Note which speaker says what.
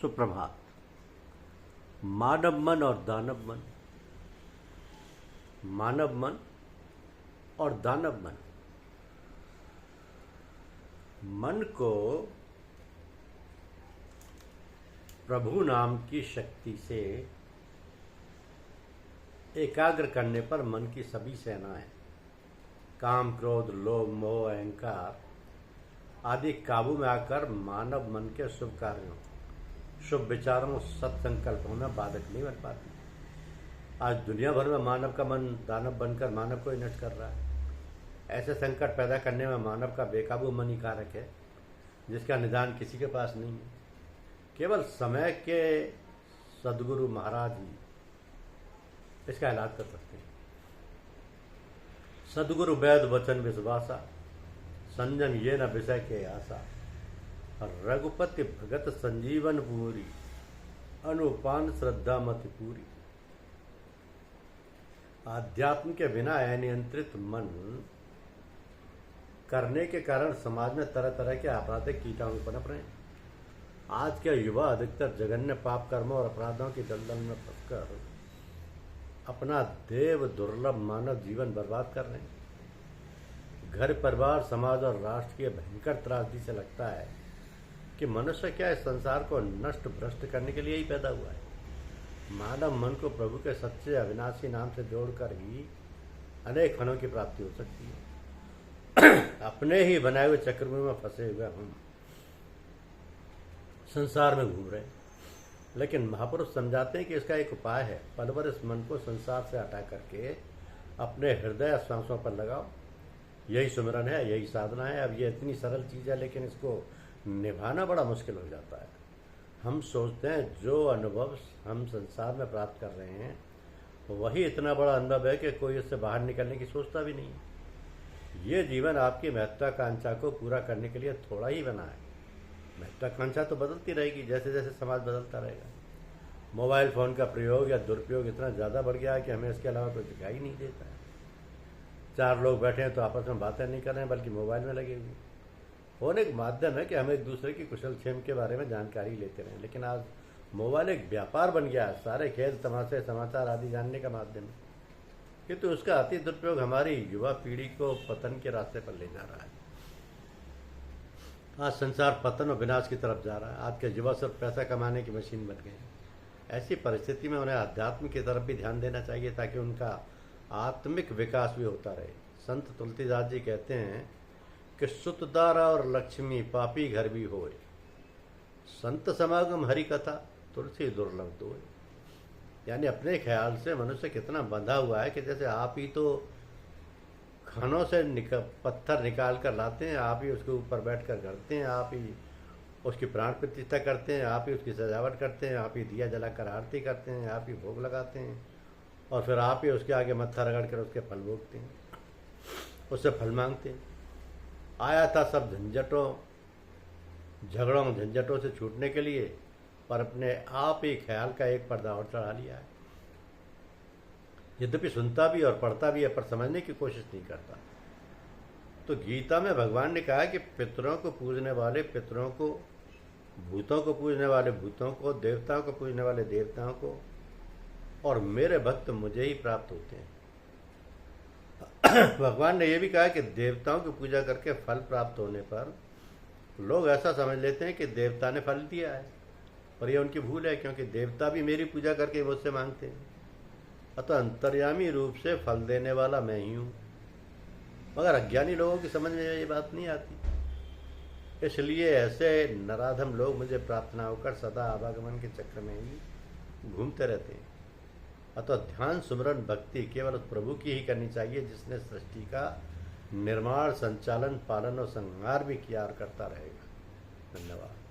Speaker 1: सुप्रभात। मानव मन और दानव मन, मानव मन और दानव मन। मन को प्रभु नाम की शक्ति से एकाग्र करने पर मन की सभी सेनाएं, काम, क्रोध, लोभ, मोह, अहंकार आदि काबू में आकर मानव मन के शुभ कार्यों, शुभ विचारों, सत्संकल्पों में बाधक नहीं बन पाती। आज दुनिया भर में मानव का मन दानव बनकर मानव को ही नष्ट कर रहा है। ऐसे संकट पैदा करने में मानव का बेकाबू मन ही कारक है, जिसका निदान किसी के पास नहीं है। केवल समय के सद्गुरु महाराज ही इसका इलाज कर सकते हैं। सद्गुरु वेद वचन विश्वासा, संजम ये न विषय के आशा, रघुपति भगत संजीवन पूरी, अनुपान श्रद्धा मति पूरी। आध्यात्म के बिना अनियंत्रित मन करने के कारण समाज में तरह तरह के आपराधिक कीटाणु पनप रहे हैं। आज के युवा अधिकतर जघन्य पाप कर्मों और अपराधों की दलदल में फंसकर अपना देव दुर्लभ मानव जीवन बर्बाद कर रहे हैं। घर, परिवार, समाज और राष्ट्र की भयंकर त्रासदी से लगता है कि मनुष्य क्या इस संसार को नष्ट भ्रष्ट करने के लिए ही पैदा हुआ है। मानव मन को प्रभु के सच्चे अविनाशी नाम से जोड़कर ही अनेक फलों की प्राप्ति हो सकती है। अपने ही बनाए हुए चक्रव्यूह में फंसे हुए हम संसार में घूम रहे हैं, लेकिन महापुरुष समझाते हैं कि इसका एक उपाय है। पल भर इस मन को संसार से हटा करके अपने हृदय श्वासों पर लगाओ। यही सुमिरन है, यही साधना है। अब ये इतनी सरल चीज़ है, लेकिन इसको निभाना बड़ा मुश्किल हो जाता है। हम सोचते हैं जो अनुभव हम संसार में प्राप्त कर रहे हैं वही इतना बड़ा अनुभव है कि कोई इससे बाहर निकलने की सोचता भी नहीं है। ये जीवन आपकी महत्वाकांक्षा को पूरा करने के लिए थोड़ा ही बना है। महत्वाकांक्षा तो बदलती रहेगी जैसे जैसे समाज बदलता रहेगा। मोबाइल फ़ोन का प्रयोग या दुरुपयोग इतना ज़्यादा बढ़ गया है कि हमें इसके अलावा कोई दिखाई नहीं देता है। चार लोग बैठे हैं तो आपस में बातें नहीं कर रहे हैं, बल्कि मोबाइल में लगे हुए। फ़ोन एक माध्यम है कि हम एक दूसरे की कुशल क्षेम के बारे में जानकारी लेते रहें, लेकिन आज मोबाइल एक व्यापार बन गया है। सारे खेल तमाशे, समाचार आदि जानने का माध्यम है, किंतु उसका अति दुरुपयोग हमारी युवा पीढ़ी को पतन के रास्ते पर ले जा रहा है। आज संसार पतन और विनाश की तरफ जा रहा है। आज के युवा सिर्फ पैसा कमाने की मशीन बन गए हैं। ऐसी परिस्थिति में उन्हें अध्यात्म की तरफ भी ध्यान देना चाहिए, ताकि उनका आत्मिक विकास भी होता रहे। संत तुलसीदास जी कहते हैं कि सुतदारा और लक्ष्मी पापी घर भी होए, संत समागम हरि कथा तुलसी दुर्लभ दोए। यानी अपने ख्याल से मनुष्य कितना बंधा हुआ है कि जैसे आप ही तो खानों से पत्थर निकाल कर लाते हैं, आप ही उसके ऊपर बैठ कर गढ़ते हैं, आप ही उसकी प्राण प्रतिष्ठा करते हैं, आप ही उसकी सजावट करते हैं, आप ही दिया जलाकर आरती करते हैं, आप ही भोग लगाते हैं, और फिर आप ही उसके आगे मत्था रगड़ कर उसके फल भोगते हैं, उससे फल मांगते हैं। आया था सब झंझटों, झगड़ों, झंझटों से छूटने के लिए, पर अपने आप ही ख्याल का एक पर्दा और चढ़ा लिया है। यद्यपि सुनता भी और पढ़ता भी है, पर समझने की कोशिश नहीं करता। तो गीता में भगवान ने कहा कि पितरों को पूजने वाले पितरों को, भूतों को पूजने वाले भूतों को, देवताओं को पूजने वाले देवताओं को, और मेरे भक्त मुझे ही प्राप्त होते हैं। भगवान ने यह भी कहा कि देवताओं की पूजा करके फल प्राप्त होने पर लोग ऐसा समझ लेते हैं कि देवता ने फल दिया है, पर यह उनकी भूल है, क्योंकि देवता भी मेरी पूजा करके मुझसे मांगते हैं। अतः अंतर्यामी रूप से फल देने वाला मैं ही हूँ, मगर अज्ञानी लोगों की समझ में ये बात नहीं आती। इसलिए ऐसे नराधम लोग मुझे प्राप्त न होकर सदा आवागमन के चक्र में ही घूमते रहते हैं। अतः ध्यान, सुमरन, भक्ति केवल उस प्रभु की ही करनी चाहिए जिसने सृष्टि का निर्माण, संचालन, पालन और संहार भी किया और करता रहेगा। धन्यवाद।